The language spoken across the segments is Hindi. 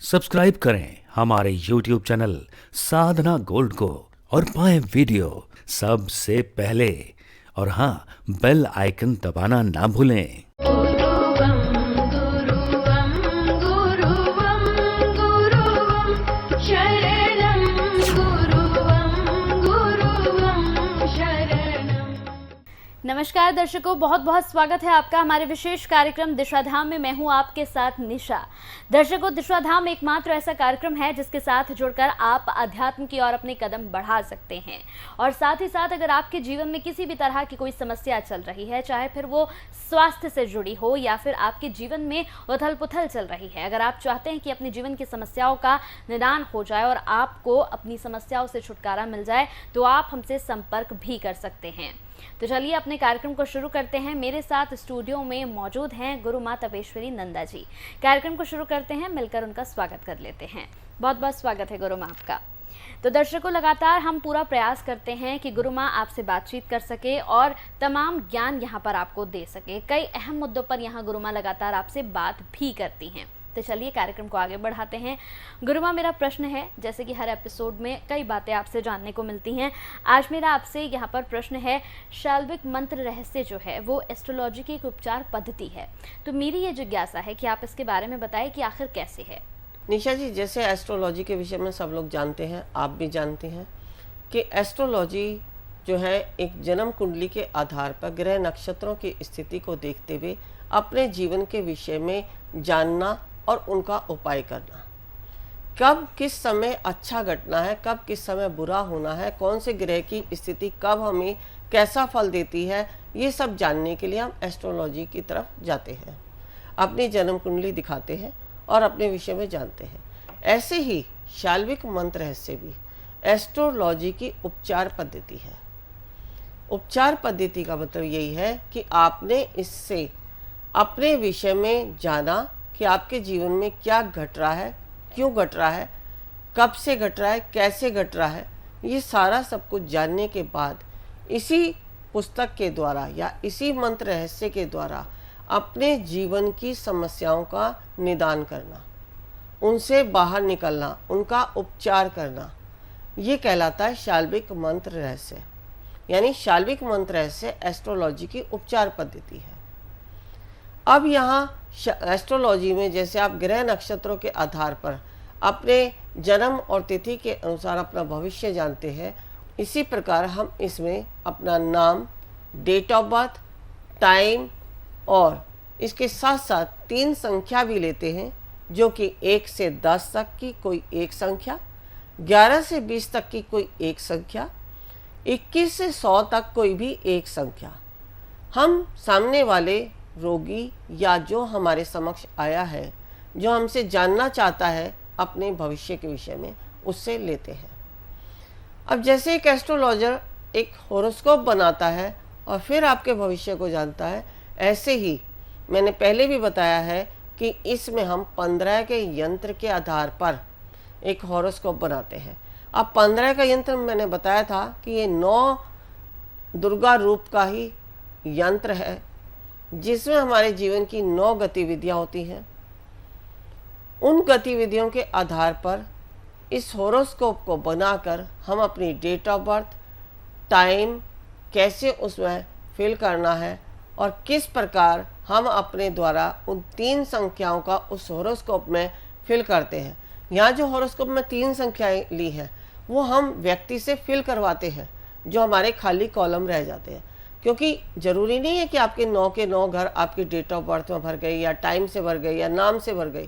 सब्सक्राइब करें हमारे YouTube चैनल साधना गोल्ड को और पाएं वीडियो सबसे पहले। और हाँ, बेल आइकन दबाना ना भूलें। गुरुवं गुरुवं गुरुवं गुरुवं शरणं गुरुवं गुरुवं शरणं। नमस्कार दर्शकों, बहुत बहुत स्वागत है आपका हमारे विशेष कार्यक्रम दिशाधाम में। मैं हूं आपके साथ निशा। दर्शकों, दिशाधाम एकमात्र ऐसा कार्यक्रम है जिसके साथ जुड़कर आप अध्यात्म की ओर अपने कदम बढ़ा सकते हैं। और साथ ही साथ अगर आपके जीवन में किसी भी तरह की कोई समस्या चल रही है, चाहे फिर वो स्वास्थ्य से जुड़ी हो या फिर आपके जीवन में उथल पुथल चल रही है, अगर आप चाहते हैं कि अपने जीवन की समस्याओं का निदान हो जाए और आपको अपनी समस्याओं से छुटकारा मिल जाए, तो आप हमसे संपर्क भी कर सकते हैं। तो चलिए अपने कार्यक्रम को शुरू करते हैं। मेरे साथ स्टूडियो में मौजूद हैं गुरु माँ तपेश्वरी नंदा जी। कार्यक्रम को शुरू करते हैं, मिलकर उनका स्वागत कर लेते हैं। बहुत बहुत स्वागत है गुरु माँ आपका। तो दर्शकों, लगातार हम पूरा प्रयास करते हैं कि गुरु माँ आपसे बातचीत कर सके और तमाम ज्ञान यहाँ पर आपको दे सके। कई अहम मुद्दों पर यहाँ गुरु माँ लगातार आपसे बात भी करती हैं। तो चलिए कार्यक्रम को आगे बढ़ाते हैं। गुरु माँ, मेरा प्रश्न है, जैसे कि हर एपिसोड में कई बातें आपसे जानने को मिलती हैं, आज मेरा आपसे यहाँ पर प्रश्न है, शाल्विक मंत्र रहस्य जो है वो एस्ट्रोलॉजी की एक उपचार पद्धति है। तो मेरी ये जिज्ञासा है कि आप इसके बारे में बताएं कि आखिर कैसे है। निशा जी, जैसे एस्ट्रोलॉजी के विषय में सब लोग जानते हैं, आप भी जानते हैं कि एस्ट्रोलॉजी जो है एक जन्म कुंडली के आधार पर ग्रह नक्षत्रों की स्थिति को देखते हुए अपने जीवन के विषय में जानना और उनका उपाय करना। कब किस समय अच्छा घटना है, कब किस समय बुरा होना है, कौन से ग्रह की स्थिति कब हमें कैसा फल देती है, ये सब जानने के लिए हम एस्ट्रोलॉजी की तरफ जाते हैं, अपनी जन्म कुंडली दिखाते हैं और अपने विषय में जानते हैं। ऐसे ही शाल्विक मंत्र रहस्य भी एस्ट्रोलॉजी की उपचार पद्धति है। उपचार पद्धति का मतलब यही है कि आपने इससे अपने विषय में जाना कि आपके जीवन में क्या घट रहा है, क्यों घट रहा है, कब से घट रहा है, कैसे घट रहा है। ये सारा सब कुछ जानने के बाद इसी पुस्तक के द्वारा या इसी मंत्र रहस्य के द्वारा अपने जीवन की समस्याओं का निदान करना, उनसे बाहर निकलना, उनका उपचार करना, ये कहलाता है शाल्विक मंत्र रहस्य। यानी शाल्विक मंत्र रहस्य एस्ट्रोलॉजी की उपचार पद्धति है। अब यहाँ एस्ट्रोलॉजी में जैसे आप ग्रह नक्षत्रों के आधार पर अपने जन्म और तिथि के अनुसार अपना भविष्य जानते हैं, इसी प्रकार हम इसमें अपना नाम, डेट ऑफ बर्थ, टाइम और इसके साथ साथ 3 संख्या भी लेते हैं, जो कि 1 से 10 तक की कोई एक संख्या, 11 से 20 तक की कोई एक संख्या, 21 से 100 तक कोई भी एक संख्या। हम सामने वाले रोगी या जो हमारे समक्ष आया है, जो हमसे जानना चाहता है अपने भविष्य के विषय में, उससे लेते हैं। अब जैसे एक एस्ट्रोलॉजर एक होरोस्कोप बनाता है और फिर आपके भविष्य को जानता है, ऐसे ही मैंने पहले भी बताया है कि इसमें हम 15 के यंत्र के आधार पर एक होरोस्कोप बनाते हैं। अब 15 का यंत्र मैंने बताया था कि ये 9 दुर्गा रूप का ही यंत्र है, जिसमें हमारे जीवन की 9 गतिविधियां होती हैं। उन गतिविधियों के आधार पर इस होरोस्कोप को बनाकर हम अपनी डेट ऑफ बर्थ, टाइम कैसे उसमें फिल करना है और किस प्रकार हम अपने द्वारा उन 3 संख्याओं का उस होरोस्कोप में फिल करते हैं। यहाँ जो होरोस्कोप में 3 संख्याएं ली हैं, वो हम व्यक्ति से फिल करवाते हैं, जो हमारे खाली कॉलम रह जाते हैं। क्योंकि ज़रूरी नहीं है कि आपके 9 के 9 घर आपकी डेट ऑफ बर्थ में भर गए या टाइम से भर गए या नाम से भर गई।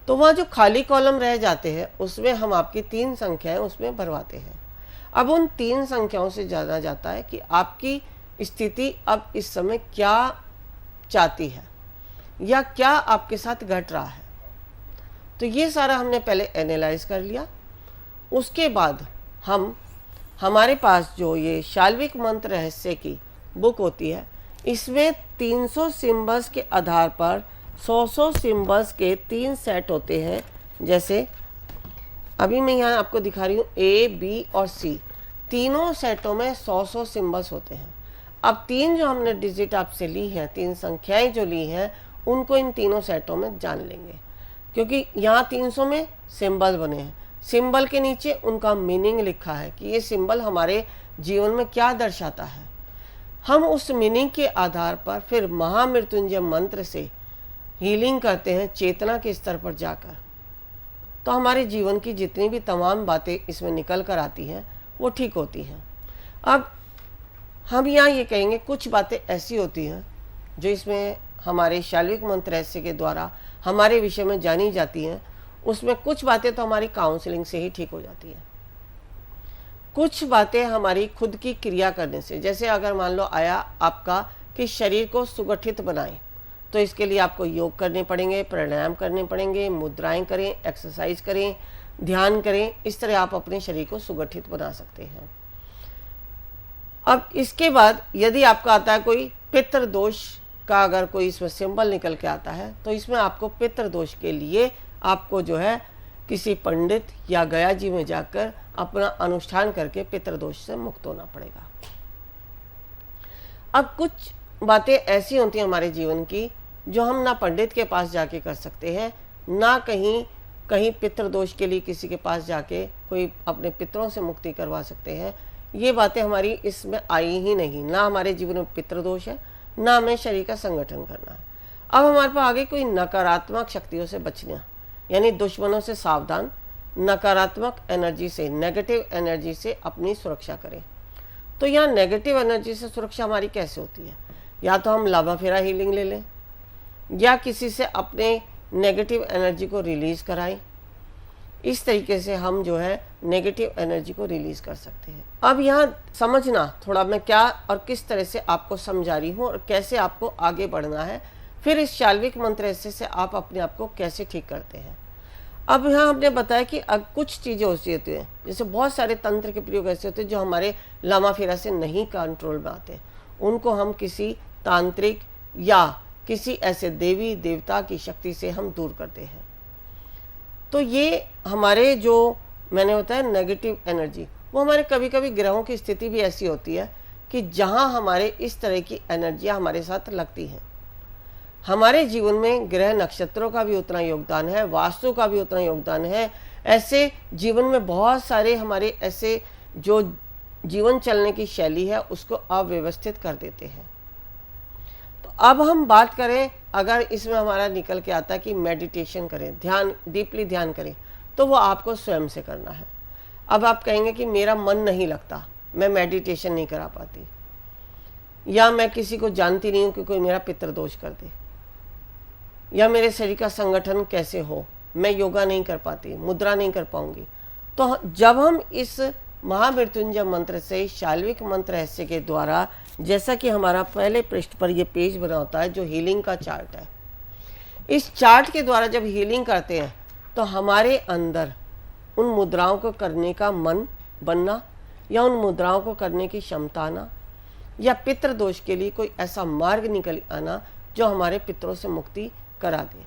तो वहाँ जो खाली कॉलम रह जाते हैं, उसमें हम आपकी 3 संख्याएं उसमें भरवाते हैं। अब उन 3 संख्याओं से जाना जाता है कि आपकी स्थिति अब इस समय क्या चाहती है या क्या आपके साथ घट रहा है। तो ये सारा हमने पहले एनालाइज कर लिया। उसके बाद हमारे पास जो ये शाल्विक मंत्र रहस्य की बुक होती है, इसमें 300 सिम्बल्स के आधार पर 100 सिम्बल्स के 3 सेट होते हैं। जैसे अभी मैं यहाँ आपको दिखा रही हूँ, ए, बी और सी, तीनों सेटों में 100 सिम्बल्स होते हैं। अब 3 जो हमने डिजिट आपसे ली हैं, 3 संख्याएं जो ली हैं, उनको इन तीनों सेटों में जान लेंगे। क्योंकि यहाँ 300 में सिंबल बने हैं, सिंबल के नीचे उनका मीनिंग लिखा है कि ये सिंबल हमारे जीवन में क्या दर्शाता है। हम उस मीनिंग के आधार पर फिर महामृत्युंजय मंत्र से हीलिंग करते हैं चेतना के स्तर पर जाकर। तो हमारे जीवन की जितनी भी तमाम बातें इसमें निकल कर आती हैं वो ठीक होती हैं। अब हम यहाँ ये कहेंगे कुछ बातें ऐसी होती हैं जो इसमें हमारे शाल्विक मंत्र रहस्य के द्वारा हमारे विषय में जानी जाती हैं। उसमें कुछ बातें तो हमारी काउंसलिंग से ही ठीक हो जाती हैं, कुछ बातें हमारी खुद की क्रिया करने से। जैसे अगर मान लो आया आपका कि शरीर को सुगठित बनाएं, तो इसके लिए आपको योग करने पड़ेंगे, प्राणायाम करने पड़ेंगे, मुद्राएं करें, एक्सरसाइज करें, ध्यान करें। इस तरह आप अपने शरीर को सुगठित बना सकते हैं। अब इसके बाद यदि आपका आता है कोई पितृ दोष का, अगर कोई इसमें सिंबल निकल के आता है, तो इसमें आपको पितृ दोष के लिए आपको जो है किसी पंडित या गया जी में जाकर अपना अनुष्ठान करके पितृदोष से मुक्त होना पड़ेगा। अब कुछ बातें ऐसी होती हैं हमारे जीवन की जो हम ना पंडित के पास जाके कर सकते हैं, ना कहीं पितृदोष के लिए किसी के पास जाके कोई अपने पितरों से मुक्ति करवा सकते हैं। ये बातें हमारी इसमें आई ही नहीं, ना हमारे जीवन में पितृदोष है, ना हमें शरीर का संगठन करना है। अब हमारे पास आगे कोई नकारात्मक शक्तियों से बचना, यानी दुश्मनों से सावधान, नकारात्मक एनर्जी से, नेगेटिव एनर्जी से अपनी सुरक्षा करें। तो यहाँ नेगेटिव एनर्जी से सुरक्षा हमारी कैसे होती है? या तो हम लावा फेरा हीलिंग ले लें, या किसी से अपने नेगेटिव एनर्जी को रिलीज कराएं। इस तरीके से हम जो है नेगेटिव एनर्जी को रिलीज कर सकते हैं। अब यहाँ समझना थोड़ा मैं क्या और किस तरह से आपको समझा रही हूँ और कैसे आपको आगे बढ़ना है, फिर इस शाल्विक मंत्र ऐसे से आप अपने आप को कैसे ठीक करते हैं। अब यहाँ हमने बताया कि अब कुछ चीज़ें ऐसी होती हैं, जैसे बहुत सारे तंत्र के प्रयोग ऐसे होते हैं जो हमारे लामा फेरा से नहीं कंट्रोल में आते, उनको हम किसी तांत्रिक या किसी ऐसे देवी देवता की शक्ति से हम दूर करते हैं। तो ये हमारे जो मैंने बताया नेगेटिव एनर्जी, वो हमारे कभी कभी ग्रहों की स्थिति भी ऐसी होती है कि जहाँ हमारे इस तरह की एनर्जियाँ हमारे साथ लगती हैं। हमारे जीवन में ग्रह नक्षत्रों का भी उतना योगदान है, वास्तु का भी उतना योगदान है। ऐसे जीवन में बहुत सारे हमारे ऐसे जो जीवन चलने की शैली है उसको अव्यवस्थित कर देते हैं। तो अब हम बात करें, अगर इसमें हमारा निकल के आता है कि मेडिटेशन करें, ध्यान, डीपली ध्यान करें, तो वो आपको स्वयं से करना है। अब आप कहेंगे कि मेरा मन नहीं लगता, मैं मेडिटेशन नहीं करा पाती, या मैं किसी को जानती नहीं हूँ कि कोई मेरा पितृदोष कर दे, या मेरे शरीर का संगठन कैसे हो, मैं योगा नहीं कर पाती, मुद्रा नहीं कर पाऊंगी। तो जब हम इस महामृत्युंजय मंत्र से शाल्विक मंत्र रहस्य के द्वारा, जैसा कि हमारा पहले पृष्ठ पर ये पेज बना होता है जो हीलिंग का चार्ट है, इस चार्ट के द्वारा जब हीलिंग करते हैं तो हमारे अंदर उन मुद्राओं को करने का मन बनना, या उन मुद्राओं को करने की क्षमता आना, या पितृदोष के लिए कोई ऐसा मार्ग निकल आना जो हमारे पितरों से मुक्ति करा दे।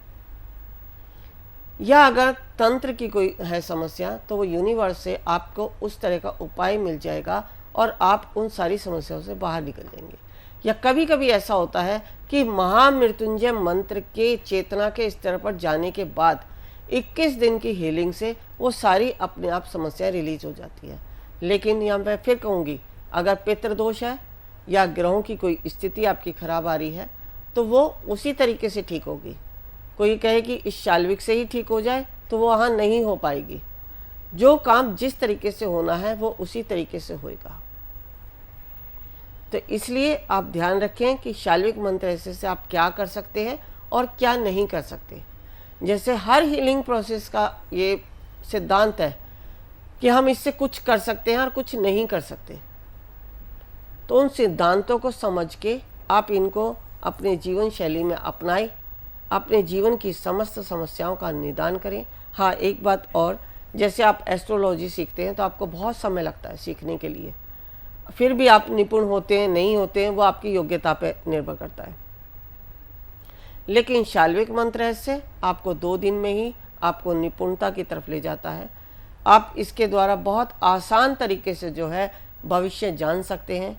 या अगर तंत्र की कोई है समस्या, तो वो यूनिवर्स से आपको उस तरह का उपाय मिल जाएगा और आप उन सारी समस्याओं से बाहर निकल जाएंगे। या कभी कभी ऐसा होता है कि महामृत्युंजय मंत्र के चेतना के स्तर पर जाने के बाद 21 दिन की हीलिंग से वो सारी अपने आप समस्याएं रिलीज हो जाती है। लेकिन यहाँ मैं फिर कहूँगी, अगर पितृदोष है या ग्रहों की कोई स्थिति आपकी खराब आ रही है तो वो उसी तरीके से ठीक होगी। कोई कहे कि इस शाल्विक से ही ठीक हो जाए, तो वो वहाँ नहीं हो पाएगी। जो काम जिस तरीके से होना है वो उसी तरीके से होएगा। तो इसलिए आप ध्यान रखें कि शाल्विक मंत्र ऐसे से आप क्या कर सकते हैं और क्या नहीं कर सकते। जैसे हर हीलिंग प्रोसेस का ये सिद्धांत है कि हम इससे कुछ कर सकते हैं और कुछ नहीं कर सकते। तो उन सिद्धांतों को समझ के आप इनको अपने जीवन शैली में अपनाएं, अपने जीवन की समस्त समस्याओं का निदान करें। हाँ, एक बात और, जैसे आप एस्ट्रोलॉजी सीखते हैं तो आपको बहुत समय लगता है सीखने के लिए, फिर भी आप निपुण होते हैं नहीं होते हैं वो आपकी योग्यता पर निर्भर करता है। लेकिन शाल्विक मंत्र रहस्य आपको 2 दिन में ही आपको निपुणता की तरफ ले जाता है। आप इसके द्वारा बहुत आसान तरीके से जो है भविष्य जान सकते हैं,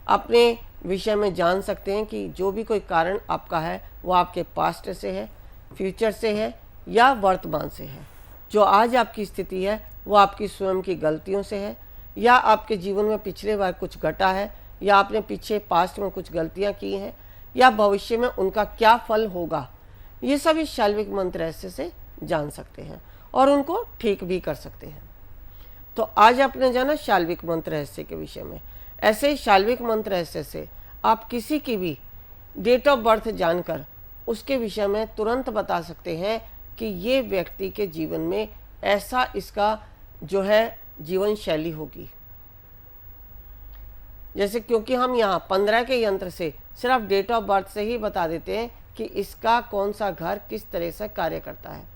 अपने विषय में जान सकते हैं कि जो भी कोई कारण आपका है वो आपके पास्ट से है, फ्यूचर से है, या वर्तमान से है। जो आज आपकी स्थिति है वो आपकी स्वयं की गलतियों से है, या आपके जीवन में पिछले बार कुछ घटा है, या आपने पीछे पास्ट में कुछ गलतियां की हैं, या भविष्य में उनका क्या फल होगा, ये सब इस शाल्विक मंत्र रहस्य से जान सकते हैं और उनको ठीक भी कर सकते हैं। तो आज आपने जाना शाल्विक मंत्र रहस्य के विषय में। ऐसे ही शाल्विक मंत्र रहस्य से आप किसी की भी डेट ऑफ बर्थ जानकर उसके विषय में तुरंत बता सकते हैं कि ये व्यक्ति के जीवन में ऐसा इसका जो है जीवन शैली होगी। जैसे क्योंकि हम यहाँ 15 के यंत्र से सिर्फ डेट ऑफ बर्थ से ही बता देते हैं कि इसका कौन सा घर किस तरह से कार्य करता है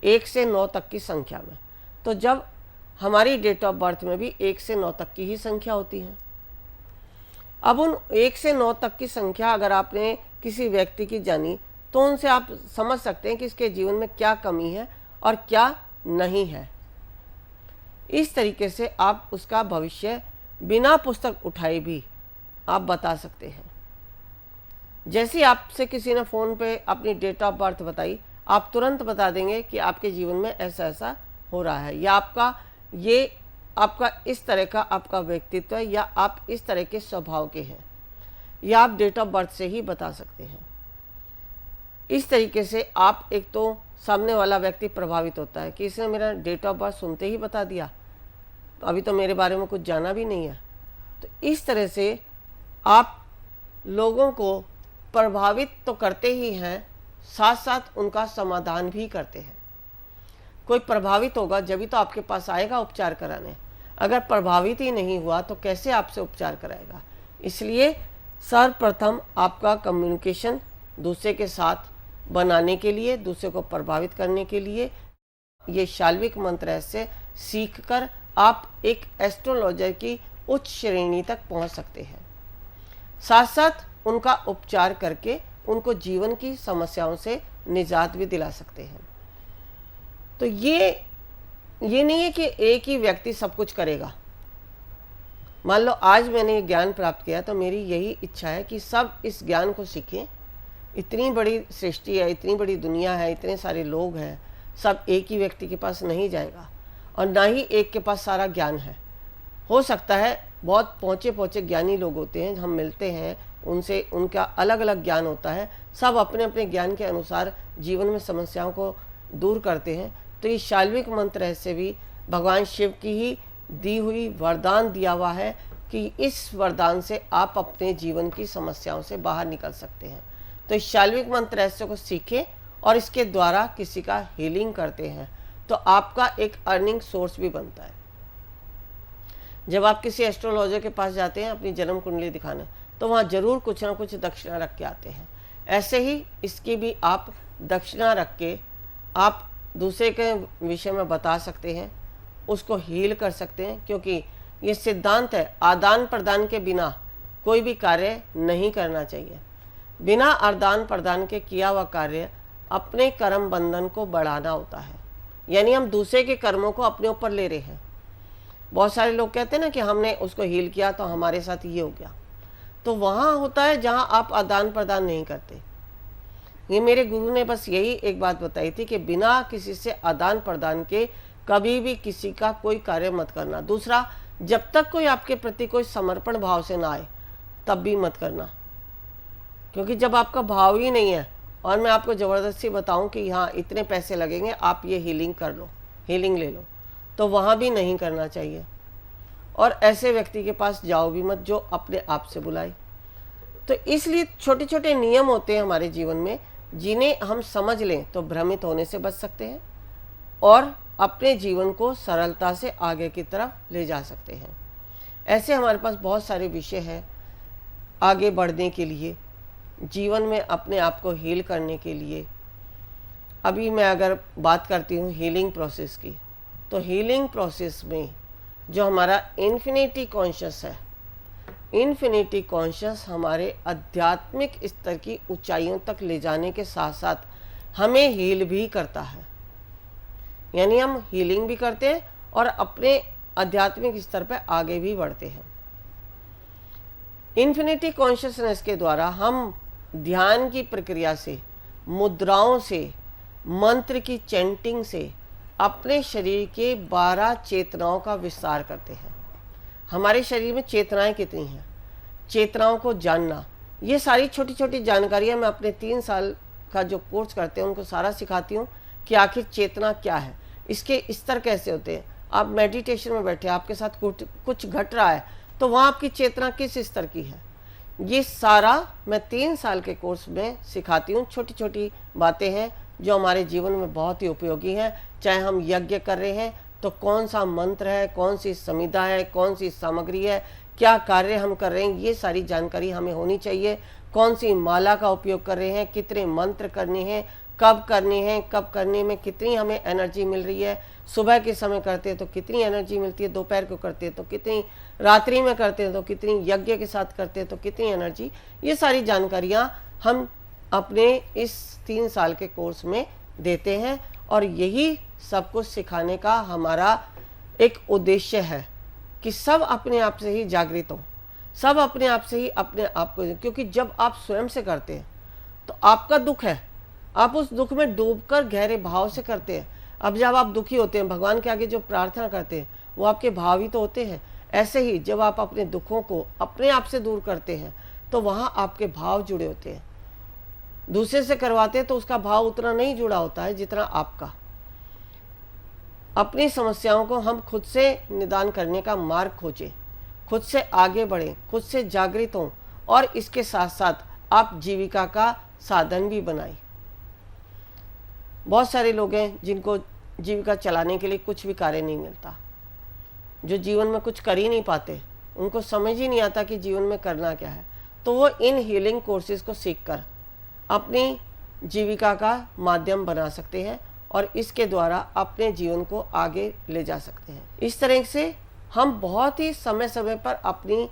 1 से 9 तक की संख्या में। तो जब हमारी डेट ऑफ बर्थ में भी 1 से 9 तक की ही संख्या होती है। अब उन 1 से 9 तक की संख्या अगर आपने किसी व्यक्ति की जानी तो उनसे आप समझ सकते हैं कि इसके जीवन में क्या कमी है और क्या नहीं है। इस तरीके से आप उसका भविष्य बिना पुस्तक उठाए भी आप बता सकते हैं। जैसे आपसे किसी ने फ़ोन पे अपनी डेट ऑफ बर्थ बताई, आप तुरंत बता देंगे कि आपके जीवन में ऐसा ऐसा हो रहा है, या आपका इस तरह का आपका व्यक्तित्व है, या आप इस तरह के स्वभाव के हैं, या आप डेट ऑफ बर्थ से ही बता सकते हैं। इस तरीके से आप एक तो सामने वाला व्यक्ति प्रभावित होता है कि इसने मेरा डेट ऑफ बर्थ सुनते ही बता दिया, अभी तो मेरे बारे में कुछ जाना भी नहीं है। तो इस तरह से आप लोगों को प्रभावित तो करते ही हैं, साथ साथ उनका समाधान भी करते हैं। कोई प्रभावित होगा जब भी तो आपके पास आएगा उपचार कराने, अगर प्रभावित ही नहीं हुआ तो कैसे आपसे उपचार कराएगा। इसलिए सर्वप्रथम आपका कम्युनिकेशन दूसरे के साथ बनाने के लिए, दूसरे को प्रभावित करने के लिए ये शाल्विक मंत्र रहस्य सीख कर आप एक एस्ट्रोलॉजर की उच्च श्रेणी तक पहुंच सकते हैं। साथ साथ उनका उपचार करके उनको जीवन की समस्याओं से निजात भी दिला सकते हैं। तो ये नहीं है कि एक ही व्यक्ति सब कुछ करेगा। मान लो आज मैंने ये ज्ञान प्राप्त किया तो मेरी यही इच्छा है कि सब इस ज्ञान को सीखें। इतनी बड़ी सृष्टि है, इतनी बड़ी दुनिया है, इतने सारे लोग हैं, सब एक ही व्यक्ति के पास नहीं जाएगा और ना ही एक के पास सारा ज्ञान है। हो सकता है बहुत पहुँचे ज्ञानी लोग होते हैं, हम मिलते हैं उनसे, उनका अलग अलग ज्ञान होता है, सब अपने अपने ज्ञान के अनुसार जीवन में समस्याओं को दूर करते हैं। तो ये शाल्विक मंत्र रहस्य भी भगवान शिव की ही दी हुई वरदान दिया हुआ है कि इस वरदान से आप अपने जीवन की समस्याओं से बाहर निकल सकते हैं। तो इस शाल्विक मंत्र रहस्य को सीखें और इसके द्वारा किसी का हीलिंग करते हैं तो आपका एक अर्निंग सोर्स भी बनता है। जब आप किसी एस्ट्रोलॉजर के पास जाते हैं अपनी जन्म कुंडली दिखाने, तो वहाँ जरूर कुछ ना कुछ दक्षिणा रख के आते हैं। ऐसे ही इसकी भी आप दक्षिणा रख के आप दूसरे के विषय में बता सकते हैं, उसको हील कर सकते हैं, क्योंकि ये सिद्धांत है आदान प्रदान के बिना कोई भी कार्य नहीं करना चाहिए। बिना आदान प्रदान के किया हुआ कार्य अपने कर्म बंधन को बढ़ाना होता है, यानी हम दूसरे के कर्मों को अपने ऊपर ले रहे हैं। बहुत सारे लोग कहते हैं ना कि हमने उसको हील किया तो हमारे साथ ये हो गया, तो वहाँ होता है जहाँ आप आदान प्रदान नहीं करते। ये मेरे गुरु ने बस यही एक बात बताई थी कि बिना किसी से आदान प्रदान के कभी भी किसी का कोई कार्य मत करना। दूसरा, जब तक कोई आपके प्रति कोई समर्पण भाव से ना आए तब भी मत करना, क्योंकि जब आपका भाव ही नहीं है और मैं आपको ज़बरदस्ती बताऊं कि हाँ इतने पैसे लगेंगे आप ये हीलिंग कर लो, हीलिंग ले लो, तो वहाँ भी नहीं करना चाहिए। और ऐसे व्यक्ति के पास जाओ भी मत जो अपने आप से बुलाए। तो इसलिए छोटे छोटे नियम होते हैं हमारे जीवन में जिन्हें हम समझ लें तो भ्रमित होने से बच सकते हैं और अपने जीवन को सरलता से आगे की तरफ ले जा सकते हैं। ऐसे हमारे पास बहुत सारे विषय हैं आगे बढ़ने के लिए, जीवन में अपने आप को हील करने के लिए। अभी मैं अगर बात करती हूँ हीलिंग प्रोसेस की, तो हीलिंग प्रोसेस में जो हमारा इन्फिनिटी कॉन्शियस है, इन्फिनिटी कॉन्शियस हमारे आध्यात्मिक स्तर की ऊंचाइयों तक ले जाने के साथ साथ हमें हील भी करता है। यानी हम हीलिंग भी करते हैं और अपने आध्यात्मिक स्तर पर आगे भी बढ़ते हैं। इन्फिनिटी कॉन्शियसनेस के द्वारा हम ध्यान की प्रक्रिया से, मुद्राओं से मंत्र की चैंटिंग से अपने शरीर के 12 चेतनाओं का विस्तार करते हैं। हमारे शरीर में चेतनाएं कितनी हैं, चेतनाओं को जानना, ये सारी छोटी छोटी जानकारियां मैं अपने 3 साल का जो कोर्स करते हैं उनको सारा सिखाती हूँ कि आखिर चेतना क्या है, इसके स्तर कैसे होते हैं। आप मेडिटेशन में बैठे, आपके साथ कुछ घट रहा है तो वहाँ आपकी चेतना किस स्तर की है, ये सारा मैं 3 साल के कोर्स में सिखाती हूँ। छोटी छोटी बातें हैं जो हमारे जीवन में बहुत ही उपयोगी हैं। चाहे हम यज्ञ कर रहे हैं तो कौन सा मंत्र है, कौन सी समिधा है, कौन सी सामग्री है, क्या कार्य हम कर रहे हैं, ये सारी जानकारी हमें होनी चाहिए। कौन सी माला का उपयोग कर रहे हैं, कितने मंत्र करने हैं, कब करने हैं, कब करने में कितनी हमें एनर्जी मिल रही है, सुबह के समय करते हैं तो कितनी एनर्जी मिलती है, दोपहर को करते हैं तो कितनी, रात्रि में करते हैं तो कितनी, यज्ञ के साथ करते हैं तो कितनी एनर्जी, ये सारी जानकारियाँ हम अपने इस 3 साल के कोर्स में देते हैं। और यही सब कुछ सिखाने का हमारा एक उद्देश्य है कि सब अपने आप से ही जागृत हों, सब अपने आप से ही अपने आप को, क्योंकि जब आप स्वयं से करते हैं तो आपका दुख है, आप उस दुख में डूबकर गहरे भाव से करते हैं। अब जब आप दुखी होते हैं, भगवान के आगे जो प्रार्थना करते हैं वो आपके भाव ही तो होते हैं। ऐसे ही जब आप अपने दुखों को अपने आप से दूर करते हैं तो वहाँ आपके भाव जुड़े होते हैं। दूसरे से करवाते हैं तो उसका भाव उतना नहीं जुड़ा होता है जितना आपका। अपनी समस्याओं को हम खुद से निदान करने का मार्ग खोजें, खुद से आगे बढ़ें, खुद से जागृत हों और इसके साथ साथ आप जीविका का साधन भी बनाएं। बहुत सारे लोग हैं जिनको जीविका चलाने के लिए कुछ भी कार्य नहीं मिलता, जो जीवन में कुछ कर ही नहीं पाते, उनको समझ ही नहीं आता कि जीवन में करना क्या है। तो वो इन हीलिंग कोर्सेज को सीखकर अपनी जीविका का माध्यम बना सकते हैं और इसके द्वारा अपने जीवन को आगे ले जा सकते हैं। इस तरह से हम बहुत ही समय समय पर अपनी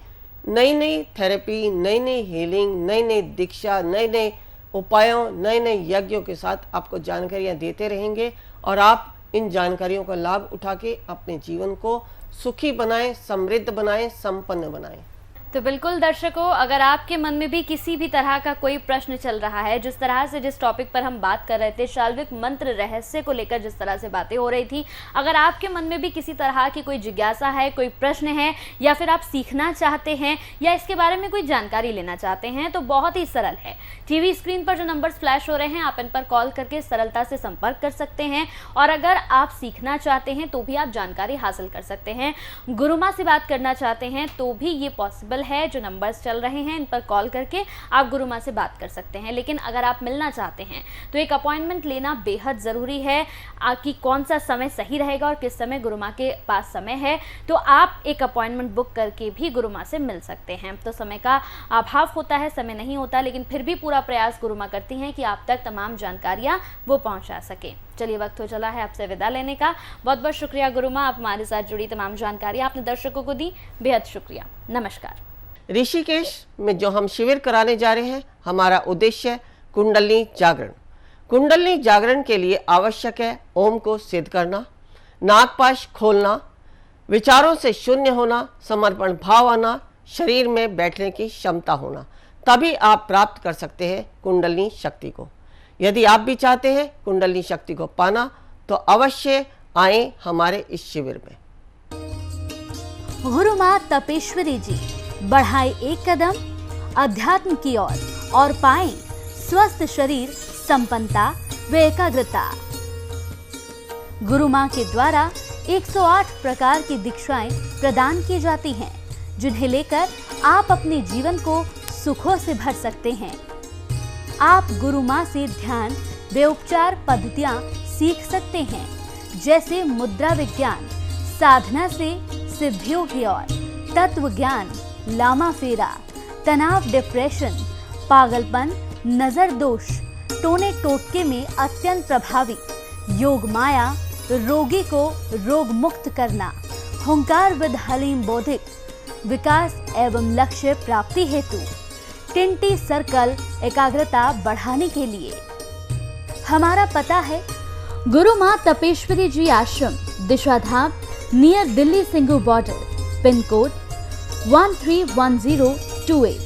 नई नई थेरेपी, नई नई हीलिंग, नई नई दीक्षा, नए नए उपायों, नए नए यज्ञों के साथ आपको जानकारियाँ देते रहेंगे और आप इन जानकारियों का लाभ उठा के अपने जीवन को सुखी बनाएं, समृद्ध बनाएं, संपन्न बनाएं। तो बिल्कुल दर्शकों, अगर आपके मन में भी किसी भी तरह का कोई प्रश्न चल रहा है, जिस तरह से जिस टॉपिक पर हम बात कर रहे थे, शाल्विक मंत्र रहस्य को लेकर जिस तरह से बातें हो रही थी, अगर आपके मन में भी किसी तरह की कोई जिज्ञासा है, कोई प्रश्न है, या फिर आप सीखना चाहते हैं या इसके बारे में कोई जानकारी लेना चाहते हैं, तो बहुत ही सरल है। टीवी स्क्रीन पर जो नंबर्स फ्लैश हो रहे हैं, आप इन पर कॉल करके सरलता से संपर्क कर सकते हैं। और अगर आप सीखना चाहते हैं तो भी आप जानकारी हासिल कर सकते हैं। गुरुमा से बात करना चाहते हैं तो भी ये पॉसिबल है। जो नंबर्स चल रहे हैं इन पर कॉल करके आप गुरुमा से बात कर सकते हैं। लेकिन अगर आप मिलना चाहते हैं तो एक अपॉइंटमेंट लेना बेहद ज़रूरी है कि कौन सा समय सही रहेगा और किस समय गुरुमा के पास समय है। तो आप एक अपॉइंटमेंट बुक करके भी गुरुमा से मिल सकते हैं। तो समय का अभाव होता है, समय नहीं होता, लेकिन फिर भी पूरा प्रयास गुरुमा करती हैं कि आप तक तमाम जानकारियाँ वो पहुँचा सकें। चलिए, वक्त हो चला है आपसे विदा लेने का। बहुत बहुत शुक्रिया गुरुमा, आप हमारे साथ जुड़ी तमाम जानकारी आपने दर्शकों को दी, बेहद शुक्रिया। नमस्कार। ऋषिकेश में जो हम शिविर कराने जा रहे हैं, हमारा उद्देश्य है कुंडलिनी जागरण। कुंडलिनी जागरण के लिए आवश्यक है ओम को सिद्ध करना, नागपाश खोलना, विचारों से शून्य होना, समर्पण भाव आना, शरीर में बैठने की क्षमता होना, तभी आप प्राप्त कर सकते हैं कुंडलिनी शक्ति को। यदि आप भी चाहते हैं कुंडलिनी शक्ति को पाना तो अवश्य आए हमारे इस शिविर में। गुरुमा तपेश्वरी जी बढ़ाए एक कदम अध्यात्म की ओर और पाएं स्वस्थ शरीर, संपन्नता व एकाग्रता। गुरुमा के द्वारा 108 प्रकार की दीक्षाएं प्रदान की जाती हैं, जिन्हें लेकर आप अपने जीवन को सुखों से भर सकते हैं। आप गुरुमा से ध्यान व उपचार पद्धतियां सीख सकते हैं, जैसे मुद्रा विज्ञान, साधना से सिद्धियों की ओर, तत्व ज्ञान, लामा फेरा, तनाव, डिप्रेशन, पागलपन, नजर दोष, टोने टोटके में अत्यंत प्रभावी, योग माया, रोगी को रोग मुक्त करना, हुंकार विद हलीम बौद्धिक, विकास एवं लक्ष्य प्राप्ति हेतु, टिंटी सर्कल, एकाग्रता बढ़ाने के लिए। हमारा पता है गुरुमा Tapeshwari ji ashram, Dishadham, near Delhi Singhu border, pin code 131028।